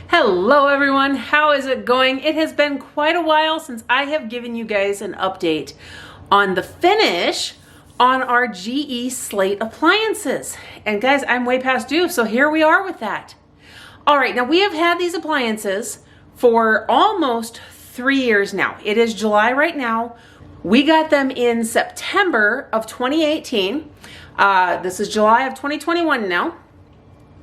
Hello everyone, how is it going? It has been quite a while since I have given you guys an update on the finish on our GE Slate appliances. And guys, I'm way past due, so here we are with that. All right, now we have had these appliances for almost 3 years now. It is July right now. We got them in September of 2018. This is July of 2021 now.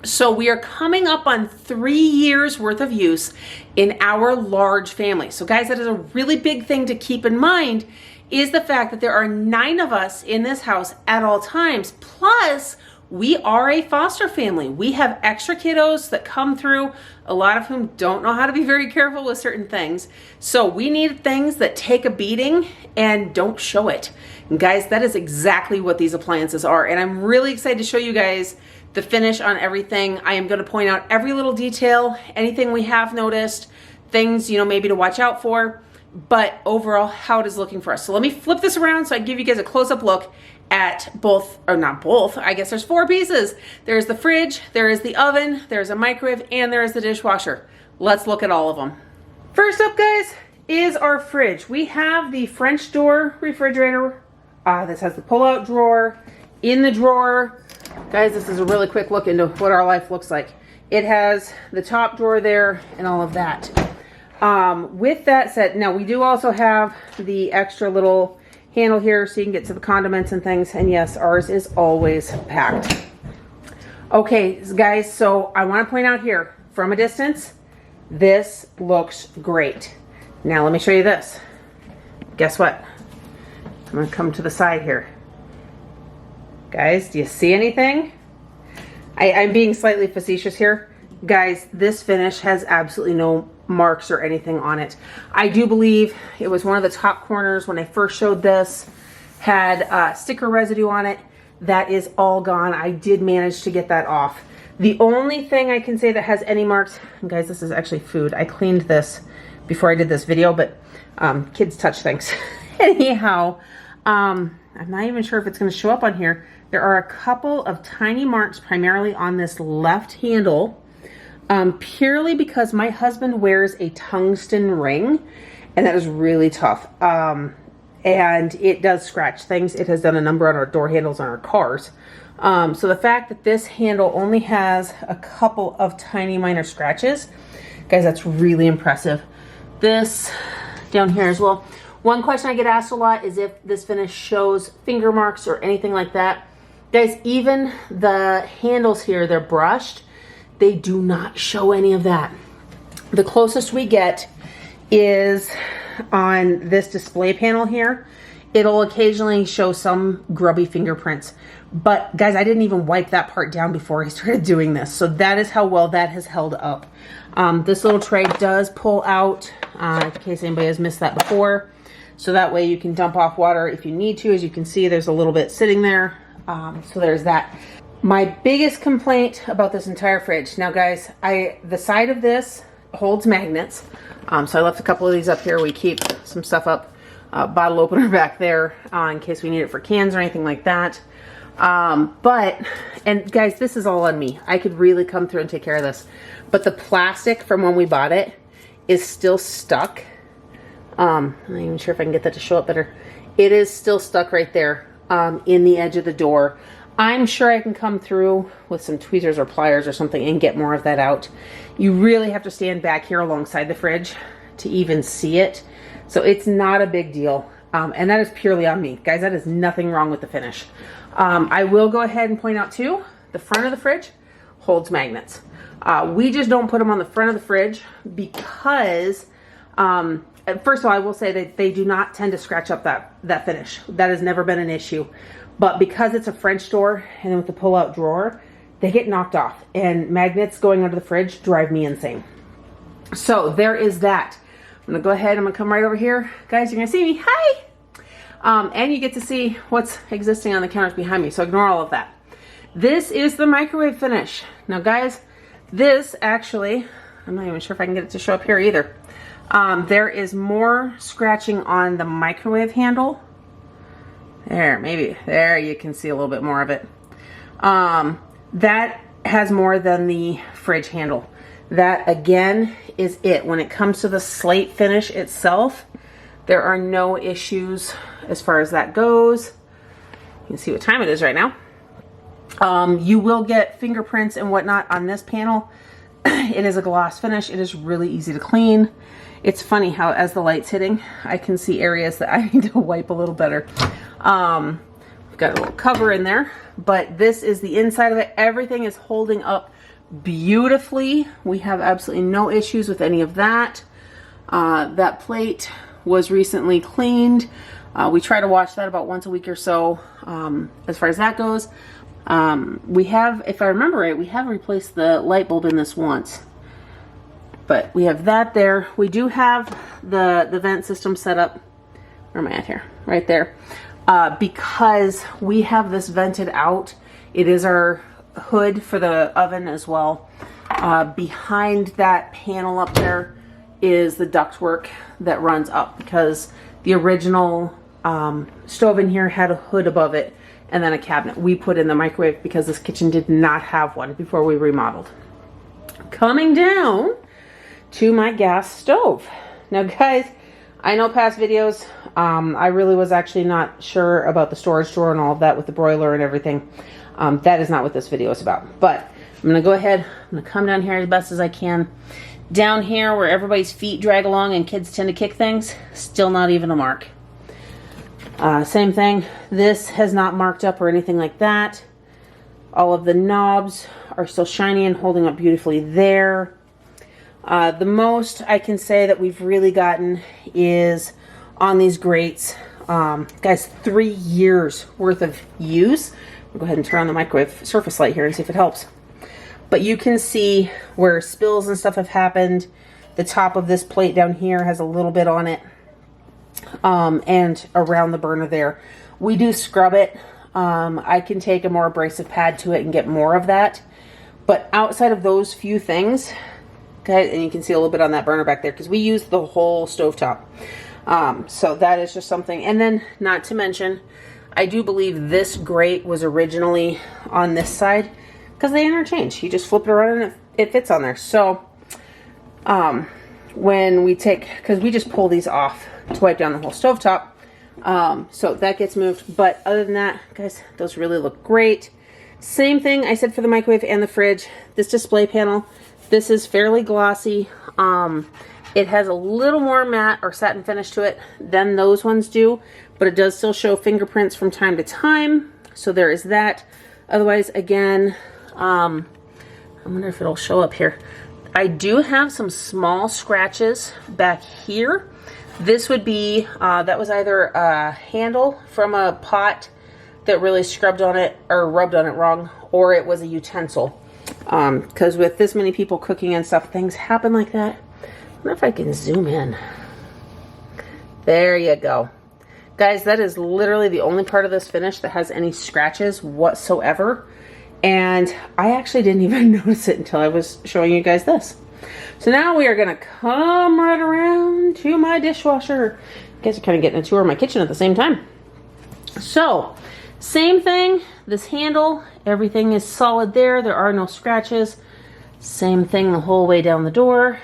So we are coming up on 3 years worth of use in our large family. So guys, that is a really big thing to keep in mind, is the fact that there are 9 of us in this house at all times. Plus, we are a foster family. We have extra kiddos that come through, a lot of whom don't know how to be very careful with certain things. So we need things that take a beating and don't show it. And guys, that is exactly what these appliances are. And I'm really excited to show you guys the finish on everything. I am going to point out every little detail, anything we have noticed, things, maybe to watch out for, but overall how it is looking for us. So let me flip this around so I can give you guys a close-up look at both, or not both, I guess there's 4 pieces. There's the fridge, there is the oven, there's a microwave, and there is the dishwasher. Let's look at all of them. First up, guys, is our fridge. We have the French door refrigerator. This has the pull-out drawer. In the drawer, guys, this is a really quick look into what our life looks like. It has the top drawer there and all of that. With that said, now we do also have the extra little handle here so you can get to the condiments and things. And yes, ours is always packed. Okay, guys, so I want to point out here, from a distance, this looks great. Now let me show you this. Guess what? I'm going to come to the side here. Guys, do you see anything? I'm being slightly facetious here. Guys, this finish has absolutely no marks or anything on it. I do believe it was one of the top corners when I first showed this, had sticker residue on it. That is all gone. I did manage to get that off. The only thing I can say that has any marks, and guys, this is actually food. I cleaned this before I did this video, but kids touch things. Anyhow, I'm not even sure if it's going to show up on here. There are a couple of tiny marks primarily on this left handle, purely because my husband wears a tungsten ring, and that is really tough. And it does scratch things. It has done a number on our door handles on our cars. So the fact that this handle only has a couple of tiny minor scratches, guys, that's really impressive. This down here as well. One question I get asked a lot is if this finish shows finger marks or anything like that. Guys, even the handles here, they're brushed. They do not show any of that. The closest we get is on this display panel here. It'll occasionally show some grubby fingerprints. But guys, I didn't even wipe that part down before I started doing this. So that is how well that has held up. This little tray does pull out, in case anybody has missed that before. So that way you can dump off water if you need to. As you can see, there's a little bit sitting there. So there's that. My biggest complaint about this entire fridge. Now guys, the side of this holds magnets. So I left a couple of these up here. We keep some stuff up. Bottle opener back there in case we need it for cans or anything like that. And guys, this is all on me. I could really come through and take care of this. But the plastic from when we bought it is still stuck. I'm not even sure if I can get that to show up better. It is still stuck right there in the edge of the door. I'm sure I can come through with some tweezers or pliers or something and get more of that out. You really have to stand back here alongside the fridge to even see it. So it's not a big deal. And that is purely on me. Guys, that is nothing wrong with the finish. I will go ahead and point out too, the front of the fridge holds magnets. We just don't put them on the front of the fridge because, first of all, I will say that they do not tend to scratch up that finish. That has never been an issue. But because it's a French door and then with the pull-out drawer, they get knocked off. And magnets going under the fridge drive me insane. So there is that. I'm going to go ahead. I'm going to come right over here. Guys, you're going to see me. Hi! And you get to see what's existing on the counters behind me. So ignore all of that. This is the microwave finish. Now, guys, this actually, I'm not even sure if I can get it to show up here either. There is more scratching on the microwave handle. There, maybe. There you can see a little bit more of it. That has more than the fridge handle. That again is it. When it comes to the slate finish itself, there are no issues as far as that goes. You can see what time it is right now. You will get fingerprints and whatnot on this panel. It is a gloss finish. It is really easy to clean. It's funny how as the light's hitting, I can see areas that I need to wipe a little better. We've got a little cover in there, but this is the inside of it. Everything is holding up beautifully. We have absolutely no issues with any of that. That plate was recently cleaned. We try to wash that about once a week or so. As far as that goes, we have, if I remember right, we have replaced the light bulb in this once. But we have that there. We do have the vent system set up. Where am I at here? Right there. Because we have this vented out. It is our hood for the oven as well. Behind that panel up there is the ductwork that runs up, because the original stove in here had a hood above it and then a cabinet. We put in the microwave because this kitchen did not have one before we remodeled. Coming down to my gas stove. Now guys, I know past videos, I really was actually not sure about the storage drawer and all of that with the broiler and everything. That is not what this video is about. But I'm gonna go ahead, I'm gonna come down here as best as I can. Down here where everybody's feet drag along and kids tend to kick things, still not even a mark. Same thing, this has not marked up or anything like that. All of the knobs are still shiny and holding up beautifully there. The most I can say that we've really gotten is on these grates. Guys, 3 years worth of use. I'll go ahead and turn on the microwave surface light here and see if it helps. But you can see where spills and stuff have happened. The top of this plate down here has a little bit on it. And around the burner there. We do scrub it. I can take a more abrasive pad to it and get more of that. But outside of those few things, okay, and you can see a little bit on that burner back there because we use the whole stovetop. So that is just something. And then, not to mention, I do believe this grate was originally on this side because they interchange. You just flip it around and it fits on there. So when we take, because we just pull these off to wipe down the whole stovetop. So that gets moved. But other than that, guys, those really look great. Same thing I said for the microwave and the fridge. This display panel, this is fairly glossy. It has a little more matte or satin finish to it than those ones do, but it does still show fingerprints from time to time. So there is that. Otherwise, again, I wonder if it'll show up here. I do have some small scratches back here. This would be, that was either a handle from a pot that really scrubbed on it or rubbed on it wrong, or it was a utensil. Because with this many people cooking and stuff, things happen like that. I wonder if I can zoom in. There you go. Guys, that is literally the only part of this finish that has any scratches whatsoever. And I actually didn't even notice it until I was showing you guys this. So now we are going to come right around to my dishwasher. You guys are kind of getting a tour of my kitchen at the same time. So, same thing. This handle, everything is solid there. There are no scratches. Same thing the whole way down the door.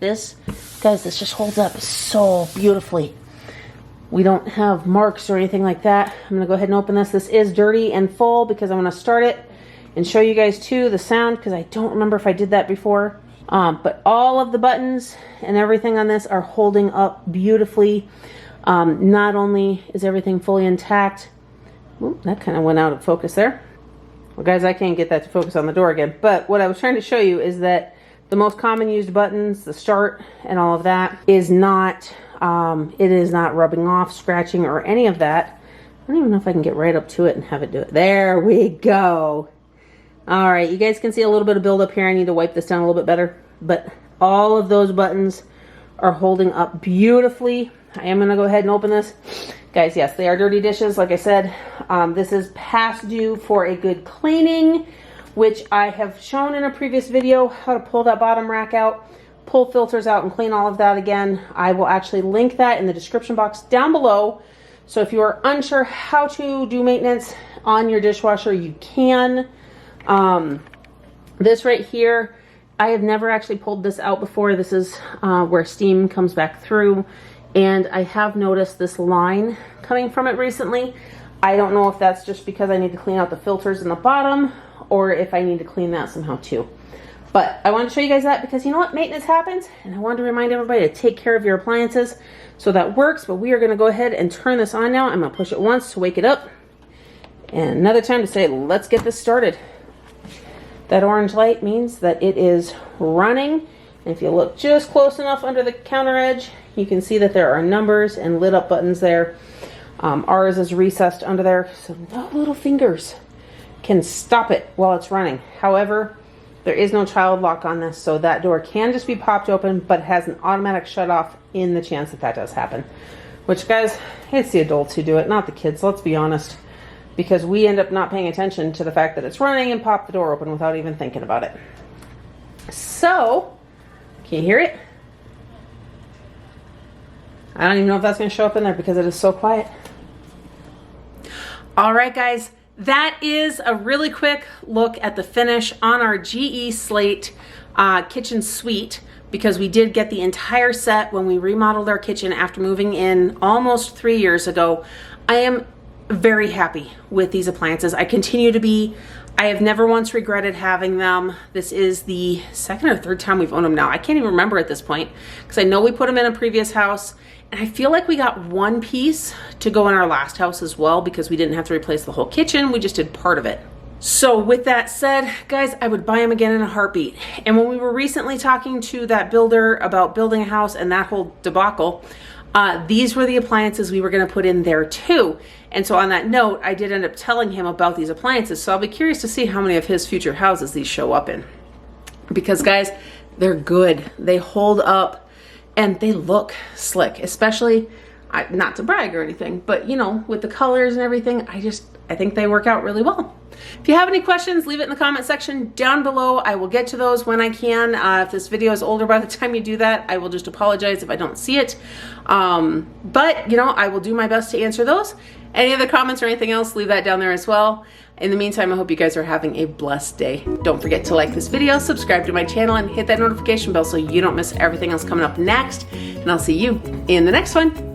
This, guys, this just holds up so beautifully. We don't have marks or anything like that. I'm going to go ahead and open this. This is dirty and full because I'm going to start it and show you guys too the sound, because I don't remember if I did that before. But all of the buttons and everything on this are holding up beautifully. Not only is everything fully intact. Ooh, that kind of went out of focus there. Well, guys, I can't get that to focus on the door again. But what I was trying to show you is that the most common used buttons, the start and all of that, is not, it is not rubbing off, scratching, or any of that. I don't even know if I can get right up to it and have it do it. There we go. All right, you guys can see a little bit of buildup here. I need to wipe this down a little bit better. But all of those buttons are holding up beautifully. I am going to go ahead and open this. Guys, yes, they are dirty dishes. Like I said, this is past due for a good cleaning, which I have shown in a previous video how to pull that bottom rack out, pull filters out, and clean all of that again. I will actually link that in the description box down below. So if you are unsure how to do maintenance on your dishwasher, you can. This right here I have never actually pulled this out before. This is where steam comes back through, and I have noticed this line coming from it recently. I don't know if that's just because I need to clean out the filters in the bottom, or if I need to clean that somehow too. But I wanted to show you guys that because you know what? Maintenance happens, and I wanted to remind everybody to take care of your appliances. So that works, but we are going to go ahead and turn this on now. I'm going to push it once to wake it up, and another time to say, let's get this started. That orange light means that it is running. And if you look just close enough under the counter edge, you can see that there are numbers and lit up buttons there. Ours is recessed under there, so no little fingers can stop it while it's running. However, there is no child lock on this, so that door can just be popped open, but has an automatic shut off in the chance that that does happen. Which, guys, it's the adults who do it, not the kids, let's be honest. Because we end up not paying attention to the fact that it's running and pop the door open without even thinking about it. So, can you hear it? I don't even know if that's going to show up in there because it is so quiet. All right, guys, that is a really quick look at the finish on our GE Slate kitchen suite, because we did get the entire set when we remodeled our kitchen after moving in almost 3 years ago. I am very happy with these appliances. I continue to be. I have never once regretted having them. This is the second or third time we've owned them now. I can't even remember at this point, because I know we put them in a previous house, and I feel like we got one piece to go in our last house as well, because we didn't have to replace the whole kitchen. We just did part of it. So with that said, guys, I would buy them again in a heartbeat. And when we were recently talking to that builder about building a house and that whole debacle, these were the appliances we were going to put in there too. And so on that note, I did end up telling him about these appliances. So I'll be curious to see how many of his future houses these show up in. Because, guys, they're good. They hold up and they look slick, especially, not to brag or anything, but you know, with the colors and everything, I think they work out really well. If you have any questions, leave it in the comment section down below. I will get to those when I can. If this video is older by the time you do that, I will just apologize if I don't see it. But, you know, I will do my best to answer those. Any other comments or anything else, leave that down there as well. In the meantime, I hope you guys are having a blessed day. Don't forget to like this video, subscribe to my channel, and hit that notification bell so you don't miss everything else coming up next. And I'll see you in the next one.